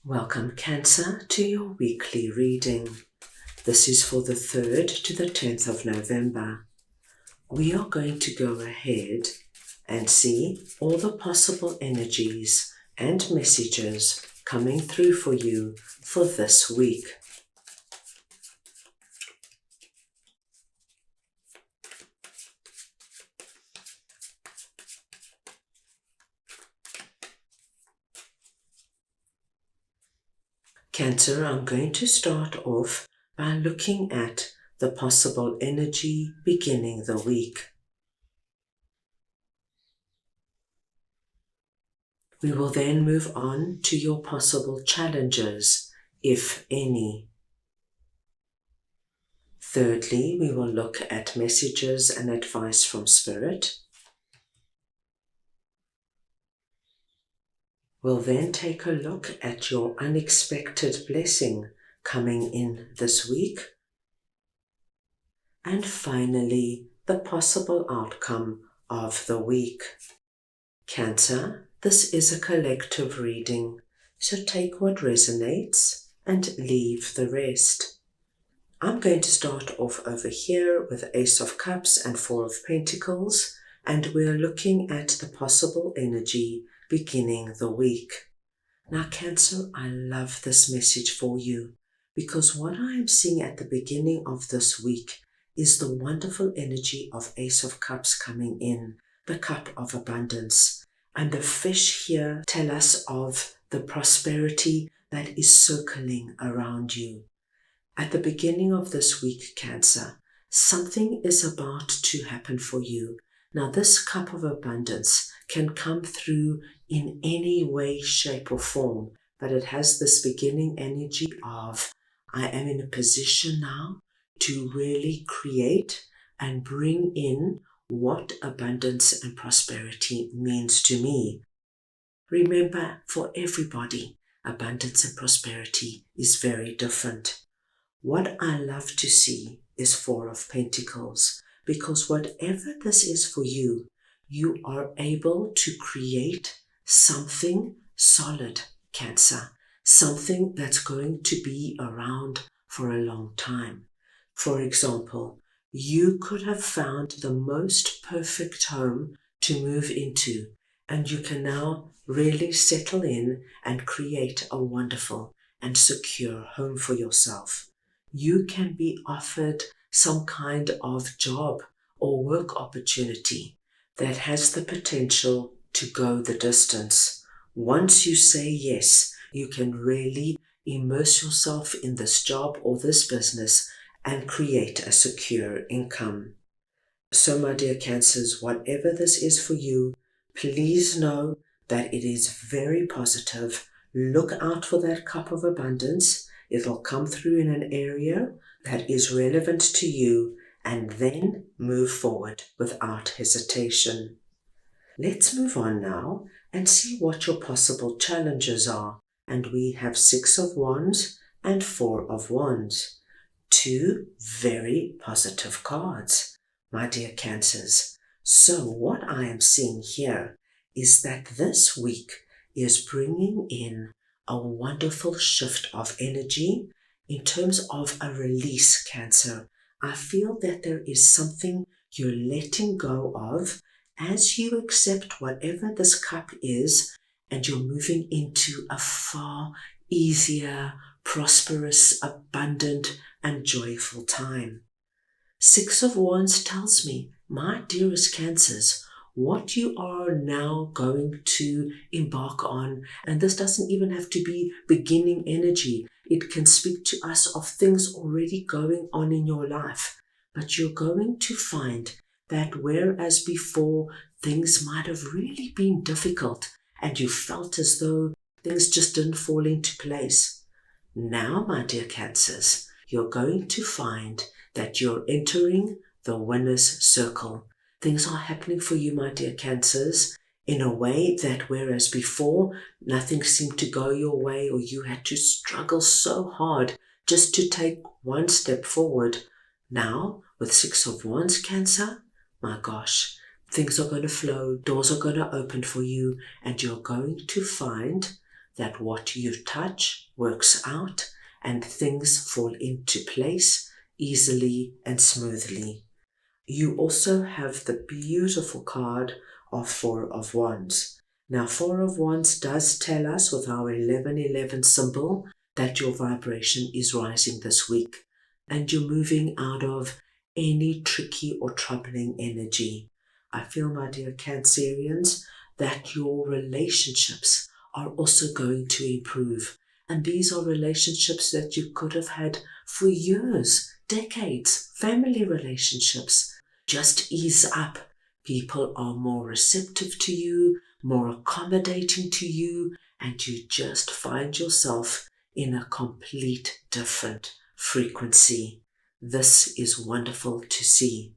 Welcome, Cancer, to your weekly reading. This is for the 3rd to the 10th of November. We are going to go ahead and see all the possible energies and messages coming through for you for this week. Cancer, I'm going to start off by looking at the possible energy beginning the week. We will then move on to your possible challenges, if any. Thirdly, we will look at messages and advice from Spirit. We'll then take a look at your unexpected blessing coming in this week. And finally, the possible outcome of the week. Cancer, this is a collective reading, so take what resonates and leave the rest. I'm going to start off over here with Ace of Cups and Four of Pentacles, and we're looking at the possible energy beginning the week. Now, Cancer, I love this message for you because what I am seeing at the beginning of this week is the wonderful energy of Ace of Cups coming in, the cup of abundance. And the fish here tell us of the prosperity that is circling around you. At the beginning of this week, Cancer, something is about to happen for you. Now, this cup of abundance can come through in any way, shape, or form, but it has this beginning energy of, I am in a position now to really create and bring in what abundance and prosperity means to me. Remember, for everybody, abundance and prosperity is very different. What I love to see is Four of Pentacles, because whatever this is for you, you are able to create something solid, Cancer, something that's going to be around for a long time. For example, you could have found the most perfect home to move into, and you can now really settle in and create a wonderful and secure home for yourself. You can be offered some kind of job or work opportunity that has the potential to go the distance. Once you say yes, you can really immerse yourself in this job or this business and create a secure income. So, my dear Cancers, whatever this is for you, please know that it is very positive. Look out for that cup of abundance. It'll come through in an area that is relevant to you, and then move forward without hesitation. Let's move on now and see what your possible challenges are. And we have Six of Wands and Four of Wands. Two very positive cards, my dear Cancers. So what I am seeing here is that this week is bringing in a wonderful shift of energy in terms of a release, Cancer. I feel that there is something you're letting go of as you accept whatever this cup is, and you're moving into a far easier, prosperous, abundant, and joyful time. Six of Wands tells me, my dearest Cancers, what you are now going to embark on, and this doesn't even have to be beginning energy. It can speak to us of things already going on in your life. But you're going to find that whereas before things might have really been difficult and you felt as though things just didn't fall into place, now, my dear Cancers, you're going to find that you're entering the winner's circle. Things are happening for you, my dear Cancers, in a way that whereas before nothing seemed to go your way, or you had to struggle so hard just to take one step forward, now with Six of Wands, Cancer, my gosh, things are going to flow, doors are going to open for you, and you're going to find that what you touch works out and things fall into place easily and smoothly. You also have the beautiful card of Four of Wands. Now, Four of Wands does tell us with our 1111 symbol that your vibration is rising this week and you're moving out of any tricky or troubling energy. I feel, my dear Cancerians, that your relationships are also going to improve. And these are relationships that you could have had for years, decades, family relationships. Just ease up. People are more receptive to you, more accommodating to you, and you just find yourself in a complete different frequency. This is wonderful to see.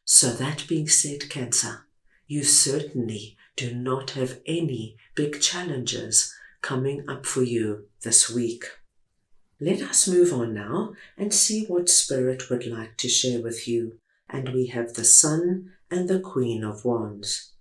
So that being said, Cancer, you certainly do not have any big challenges coming up for you this week. Let us move on now and see what Spirit would like to share with you. And we have the Sun and the Queen of Wands.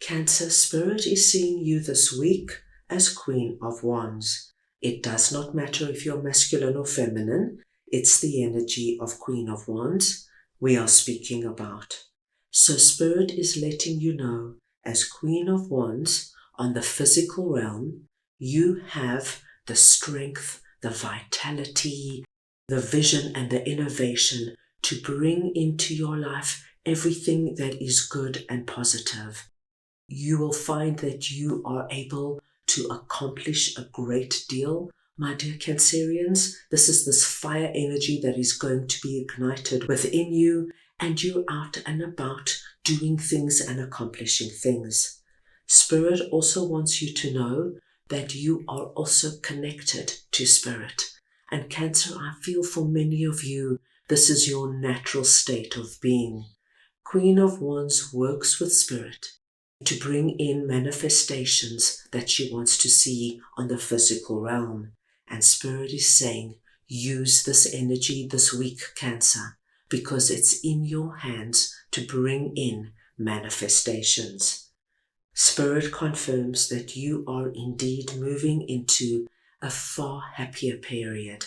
Cancer, Spirit is seeing you this week as Queen of Wands. It does not matter if you're masculine or feminine. It's the energy of Queen of Wands we are speaking about. So Spirit is letting you know, as Queen of Wands on the physical realm, you have the strength, the vitality, the vision and the innovation to bring into your life everything that is good and positive. You will find that you are able to accomplish a great deal, my dear Cancerians. This is this fire energy that is going to be ignited within you, and you're out and about doing things and accomplishing things. Spirit also wants you to know that you are also connected to Spirit. And Cancer, I feel for many of you, this is your natural state of being. Queen of Wands works with Spirit to bring in manifestations that she wants to see on the physical realm. And Spirit is saying, use this energy this week, Cancer, because it's in your hands to bring in manifestations. Spirit confirms that you are indeed moving into a far happier period.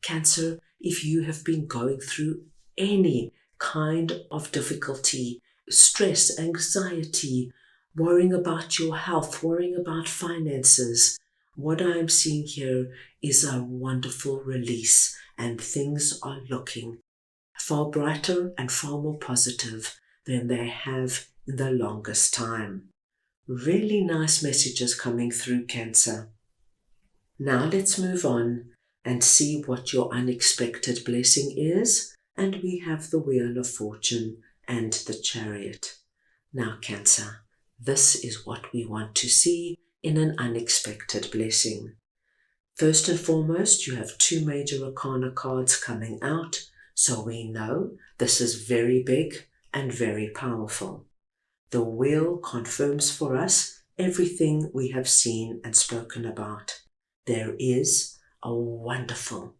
Cancer, if you have been going through any kind of difficulty, stress, anxiety, worrying about your health, worrying about finances, what I am seeing here is a wonderful release, and things are looking far brighter and far more positive than they have in the longest time. Really nice messages coming through, Cancer. Now let's move on and see what your unexpected blessing is. And we have the Wheel of Fortune and the Chariot. Now, Cancer, this is what we want to see in an unexpected blessing. First and foremost, you have two major arcana cards coming out, so we know this is very big and very powerful. The wheel confirms for us everything we have seen and spoken about. There is a wonderful,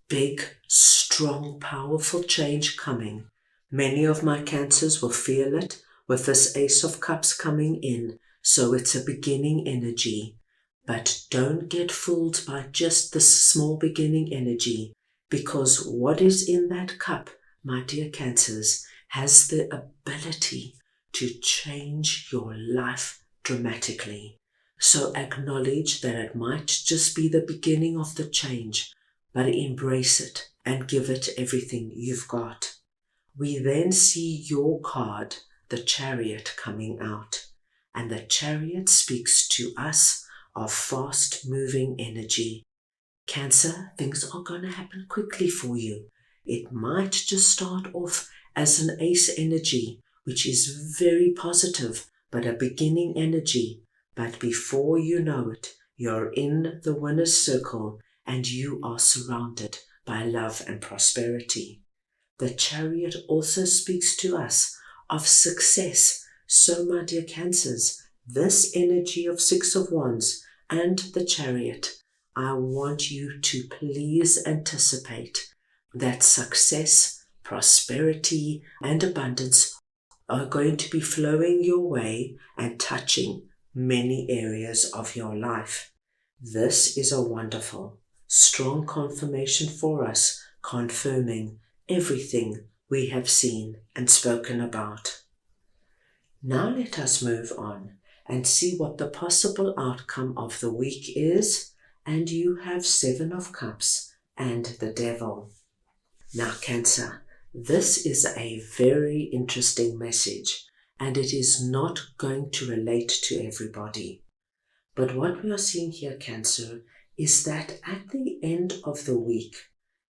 big, strong, powerful change coming. Many of my Cancers will feel it with this Ace of Cups coming in, so it's a beginning energy. But don't get fooled by just this small beginning energy, because what is in that cup, my dear Cancers, has the ability to change your life dramatically. So acknowledge that it might just be the beginning of the change, but embrace it and give it everything you've got. We then see your card, the Chariot, coming out, and the Chariot speaks to us of fast-moving energy. Cancer, things are going to happen quickly for you. It might just start off as an ace energy, which is very positive, but a beginning energy. But before you know it, you're in the winner's circle and you are surrounded by love and prosperity. The Chariot also speaks to us of success. So, my dear Cancers, this energy of Six of Wands and the Chariot, I want you to please anticipate that success, prosperity, and abundance are going to be flowing your way and touching many areas of your life. This is a wonderful, strong confirmation for us, confirming everything we have seen and spoken about. Now let us move on and see what the possible outcome of the week is, and you have 7 of Cups and the Devil. Now Cancer, this is a very interesting message, and it is not going to relate to everybody. But what we are seeing here, Cancer, is that at the end of the week,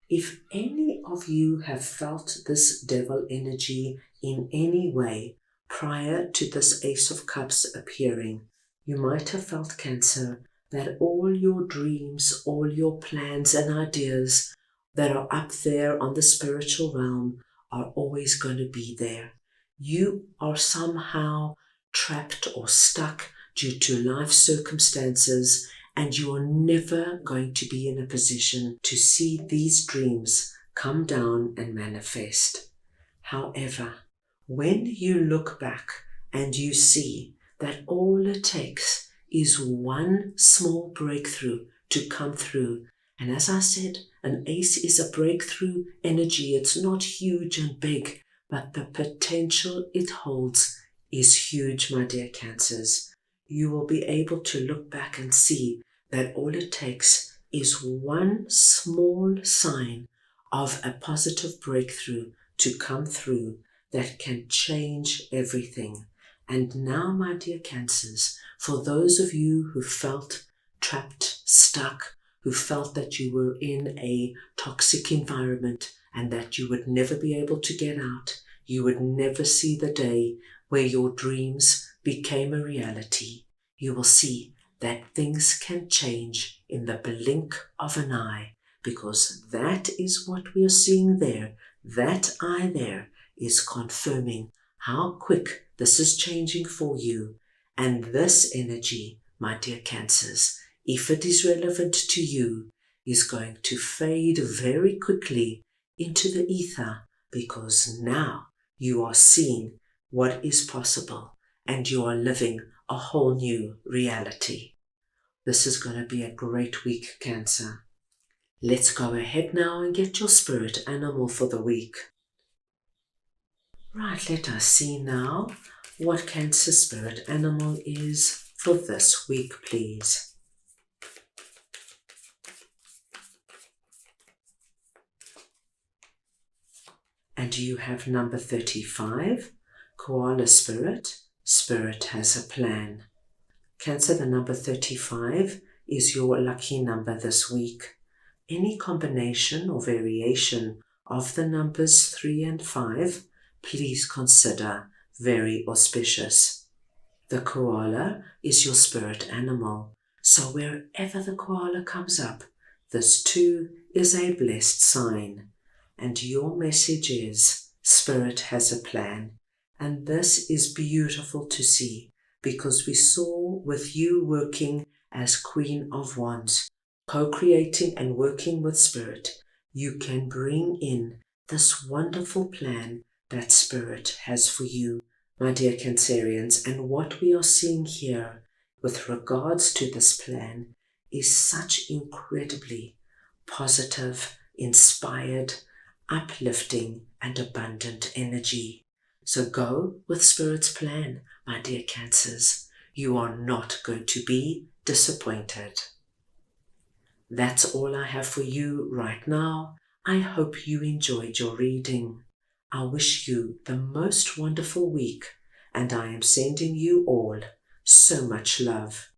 if any of you have felt this devil energy in any way prior to this Ace of Cups appearing, you might have felt, Cancer, that all your dreams, all your plans and ideas that are up there on the spiritual realm are always going to be there. You are somehow trapped or stuck due to life circumstances, and you are never going to be in a position to see these dreams come down and manifest. However, when you look back and you see that all it takes is one small breakthrough to come through, and as I said, an ace is a breakthrough energy. It's not huge and big, but the potential it holds is huge, my dear Cancers. You will be able to look back and see that all it takes is one small sign of a positive breakthrough to come through that can change everything. And now, my dear Cancers, for those of you who felt trapped, stuck, who felt that you were in a toxic environment and that you would never be able to get out, you would never see the day where your dreams became a reality, you will see that things can change in the blink of an eye, because that is what we are seeing there. That eye there is confirming how quick this is changing for you. And this energy, my dear Cancers, if it is relevant to you, is going to fade very quickly into the ether, because now you are seeing what is possible and you are living a whole new reality. This is going to be a great week, Cancer. Let's go ahead now and get your spirit animal for the week. Right, let us see now what Cancer spirit animal is for this week, please. And you have number 35, Koala Spirit. Spirit has a plan. Cancer, the number 35 is your lucky number this week. Any combination or variation of the numbers 3 and 5, please consider very auspicious. The koala is your spirit animal, so wherever the koala comes up, this too is a blessed sign. And your message is, Spirit has a plan. And this is beautiful to see, because we saw with you working as Queen of Wands, co-creating and working with Spirit, you can bring in this wonderful plan that Spirit has for you, my dear Cancerians. And what we are seeing here with regards to this plan is such incredibly positive, inspired, uplifting and abundant energy. So go with Spirit's plan, my dear Cancers. You are not going to be disappointed. That's all I have for you right now. I hope you enjoyed your reading. I wish you the most wonderful week, and I am sending you all so much love.